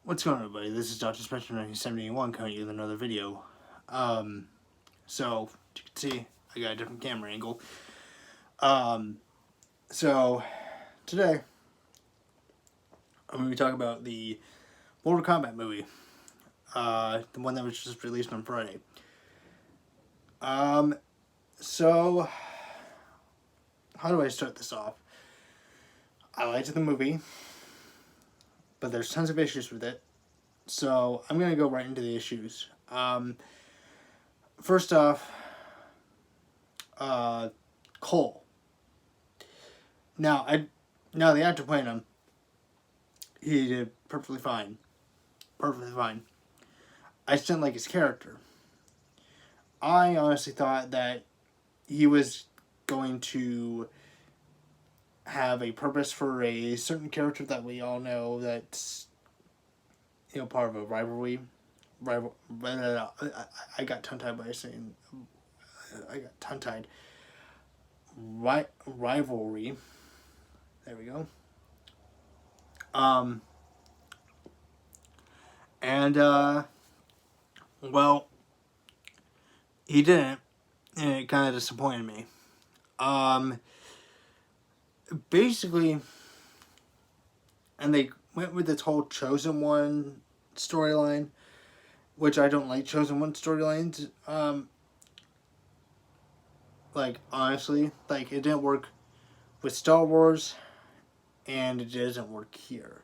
What's going on, everybody? This is Dr. Spencer 1971 coming with another video. So, you can see, I got a different camera angle. So, today, I'm going to be talking about the Mortal Kombat movie. The one that was just released on Friday. So, how do I start this off? I liked the movie, but there's tons of issues with it. So, I'm going to go right into the issues. First off, Cole. Now the actor playing him, he did perfectly fine. Perfectly fine. I just didn't like his character. I honestly thought that he was going to have a purpose for a certain character that we all know that's, part of a rivalry. I got tongue-tied by saying... I got tongue-tied. Rivalry. There we go. Well, he didn't, and it kind of disappointed me. Basically, and they went with this whole Chosen One storyline, which I don't like Chosen One storylines. Honestly, it didn't work with Star Wars, and it doesn't work here.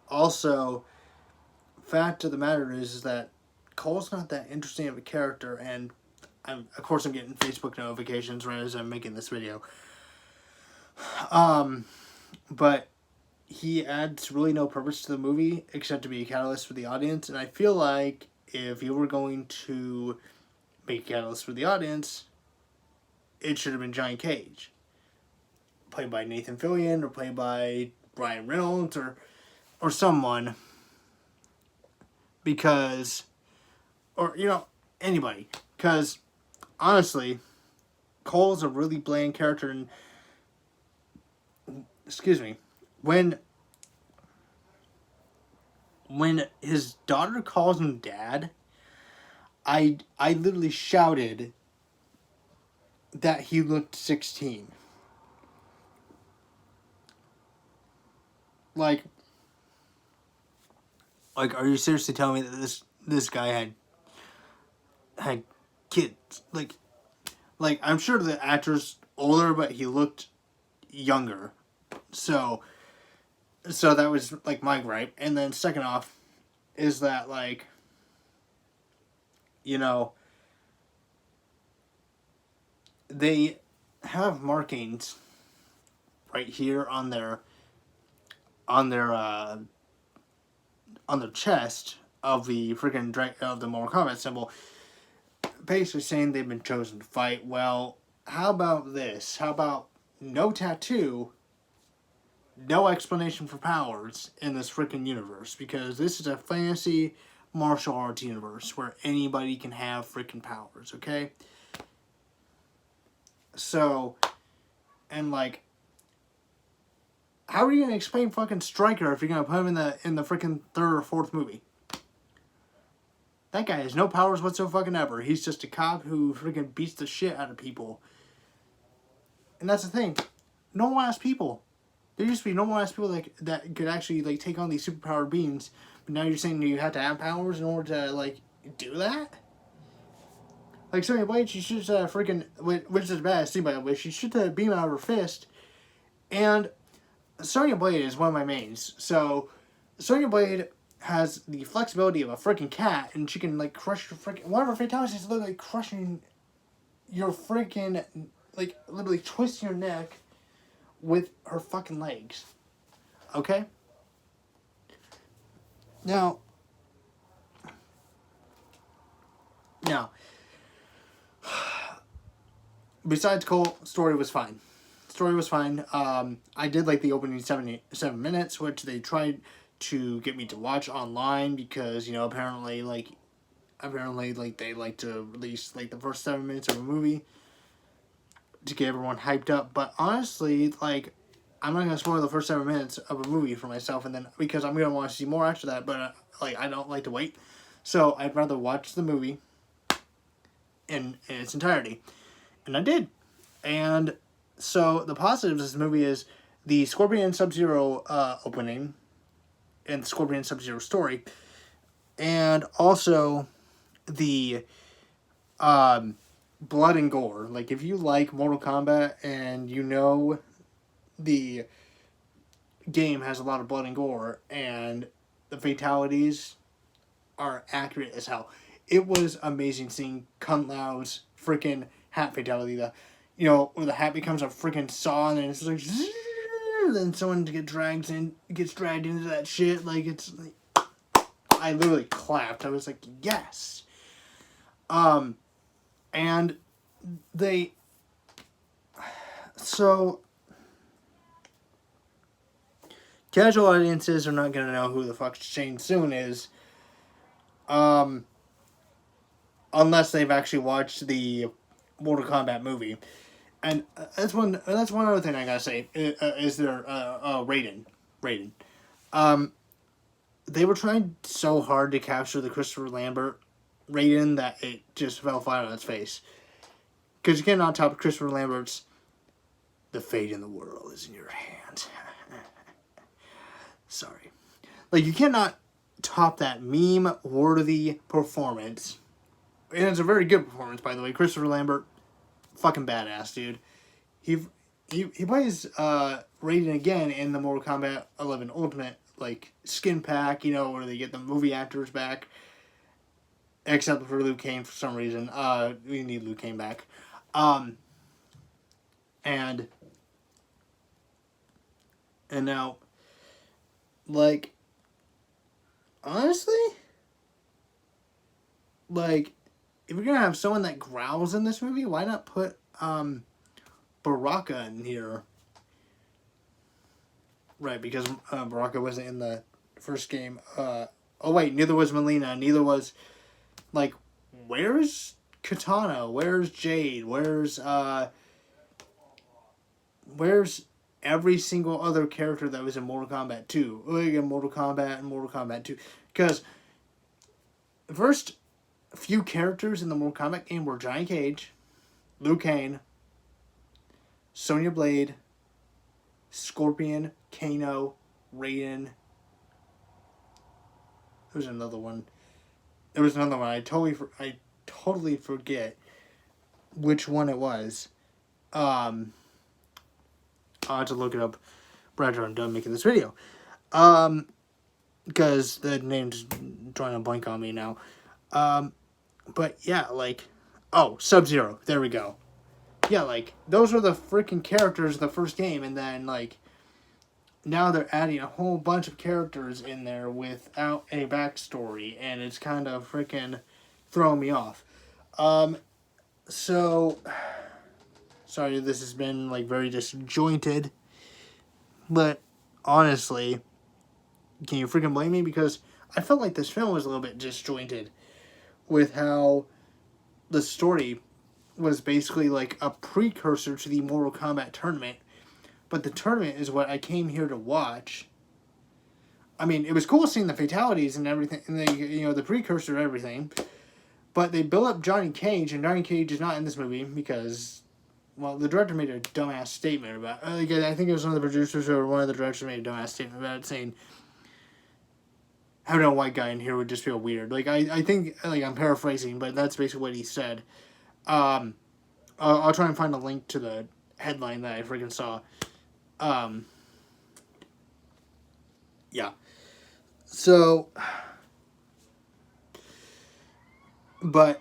Also, fact of the matter is that Cole's not that interesting of a character, and of course I'm getting Facebook notifications right as I'm making this video. But he adds really no purpose to the movie except to be a catalyst for the audience, and I feel like if you were going to make a catalyst for the audience, it should have been Johnny Cage, played by Nathan Fillion, or played by Ryan Reynolds, or someone, because, anybody, because honestly, Cole's a really bland character, and when his daughter calls him dad, I literally shouted that he looked 16. Are you seriously telling me that this guy had kids? I'm sure the actor's older, but he looked younger. So that was my gripe. And then second off is that they have markings right here on their chest of the of the Mortal Kombat symbol, basically saying they've been chosen to fight. Well, how about this? How about no tattoo, no explanation for powers in this freaking universe? Because this is a fantasy martial arts universe where anybody can have freaking powers, okay? So, and how are you gonna explain fucking Stryker if you're gonna put him in the freaking third or fourth movie? That guy has no powers whatsoever. He's just a cop who freaking beats the shit out of people. And that's the thing. Normal ass people. There used to be normal ass people that could actually take on these superpowered beings. But now you're saying you have to have powers in order to do that? Sonya Blade, she shoots a freaking, which is a bad thing by the way, she shoots a beam out of her fist. And Sonya Blade is one of my mains. So Sonya Blade has the flexibility of a freaking cat, and she can crush your freaking, one of her fatalities is literally crushing your freaking, literally twisting your neck with her fucking legs. Okay? Now, besides Cole, story was fine. I did like the opening 7 minutes, which they tried to get me to watch online because, apparently they like to release the first 7 minutes of a movie to get everyone hyped up. But honestly, I'm not gonna spoil the first 7 minutes of a movie for myself, and then because I'm gonna want to see more after that. But like I don't like to wait, so I'd rather watch the movie in its entirety, and I did. And so the positives of this movie is the Scorpion Sub-Zero opening and the Scorpion Sub-Zero story, and also the blood and gore. Like if you like Mortal Kombat and you know the game has a lot of blood and gore and the fatalities are accurate as hell. It was amazing seeing Kung Lao's freaking hat fatality. Where the hat becomes a freaking saw and then it's like, then someone gets dragged into that shit. Like it's like, I literally clapped. I was like, yes. And they, so casual audiences are not gonna know who the fuck Shang Tsung is, unless they've actually watched the Mortal Kombat movie. And that's one other thing I gotta say is their Raiden. They were trying so hard to capture the Christopher Lambert Raiden that it just fell flat on its face. Because you cannot top Christopher Lambert's "The fate in the world is in your hands." Sorry. Like, you cannot top that meme-worthy performance. And it's a very good performance, by the way. Christopher Lambert, fucking badass, dude. He plays Raiden again in the Mortal Kombat 11 Ultimate, like, skin pack, where they get the movie actors back. Except for Liu Kang for some reason. We need Liu Kang back. And now, like, honestly, like, if you're gonna have someone that growls in this movie, why not put Baraka in here? Right, because Baraka wasn't in the first game. Oh wait, neither was Melina. Neither was, like, where's Katana? Where's Jade? Where's every single other character that was in Mortal Kombat 2? Like in Mortal Kombat and Mortal Kombat 2. Because the first few characters in the Mortal Kombat game were Johnny Cage, Liu Kang, Sonya Blade, Scorpion, Kano, Raiden. There was another one. I totally forget which one it was. I'll have to look it up right after I'm done making this video. Because the name's drawing a blank on me now. But yeah, like, Sub-Zero. There we go. Yeah, like, those were the freaking characters of the first game, and then, like, now they're adding a whole bunch of characters in there without a backstory, and it's kind of freaking throwing me off. So, sorry this has been, like, very disjointed, but honestly, can you freaking blame me? Because I felt like this film was a little bit disjointed with how the story was basically like a precursor to the Mortal Kombat tournament, but the tournament is what I came here to watch. I mean, it was cool seeing the fatalities and everything, and the precursor to everything, but they built up Johnny Cage, and Johnny Cage is not in this movie because, well, the director made a dumbass statement about it. Like, I think it was one of the producers or one of the directors made a dumbass statement about it, saying having a white guy in here would just feel weird. Like, I think, like, I'm paraphrasing, but that's basically what he said. I'll try and find a link to the headline that I freaking saw. Yeah. So, but,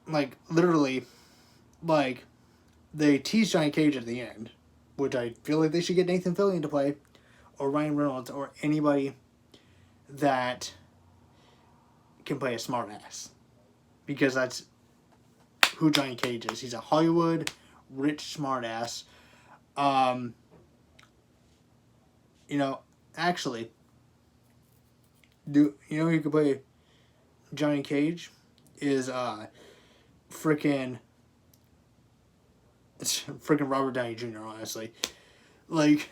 like, literally, like, they tease Johnny Cage at the end, which I feel like they should get Nathan Fillion to play, or Ryan Reynolds, or anybody that can play a smartass. Because that's who Johnny Cage is. He's a Hollywood rich smartass. Actually, who could play Johnny Cage is freaking Robert Downey Jr. Honestly, Like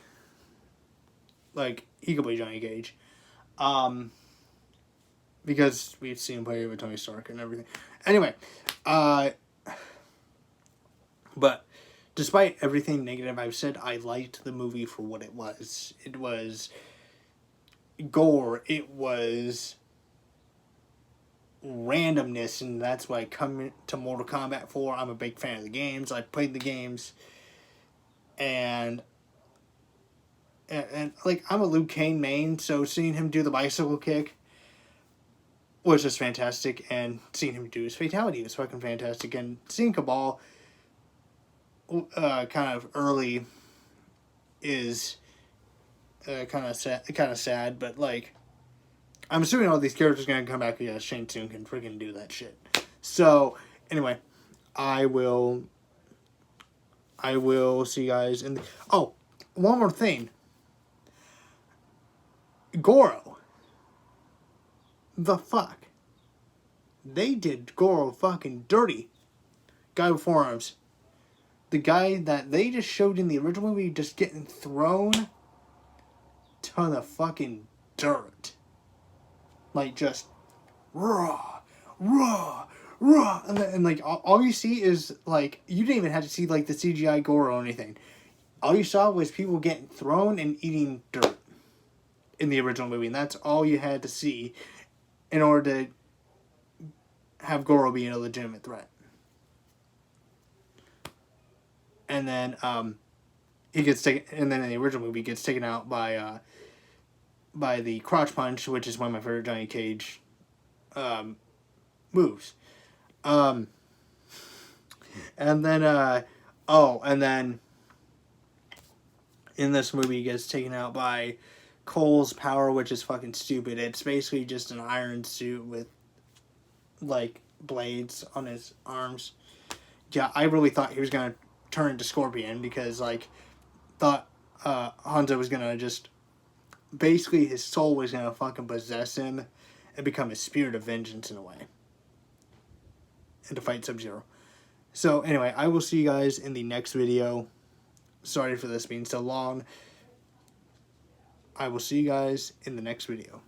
he could play Johnny Cage. Because we've seen him play with Tony Stark and everything. Anyway, but despite everything negative I've said, I liked the movie for what it was. It was gore. It was randomness, and that's why I come to Mortal Kombat 4. I'm a big fan of the games. I played the games, and like, I'm a Liu Kang main, so seeing him do the bicycle kick was just fantastic, and seeing him do his fatality was fucking fantastic, and seeing Cabal kind of early is kind of sad, but like, I'm assuming all these characters are gonna come back. Yeah, Shang Tsung can freaking do that shit. So anyway, I will see you guys in the... Oh, one more thing. Goro. The fuck? They did Goro fucking dirty. Guy with forearms. The guy that they just showed in the original movie just getting thrown to the fucking dirt. Like, just raw, raw, raw. And like, all you see is, like, you didn't even have to see, like, the CGI gore or anything. All you saw was people getting thrown and eating dirt in the original movie. And that's all you had to see in order to have Goro being a legitimate threat. And then, he gets taken, and then in the original movie, he gets taken out by the crotch punch, which is one of my favorite Johnny Cage moves. And then, and then in this movie, he gets taken out by Cole's power, which is fucking stupid. It's basically just an iron suit with, like, blades on his arms. Yeah, I really thought he was going to turn into Scorpion, because, like, thought Hanzo was going to just... Basically, his soul was going to fucking possess him and become a spirit of vengeance in a way. And to fight Sub-Zero. So, anyway, I will see you guys in the next video. Sorry for this being so long. I will see you guys in the next video.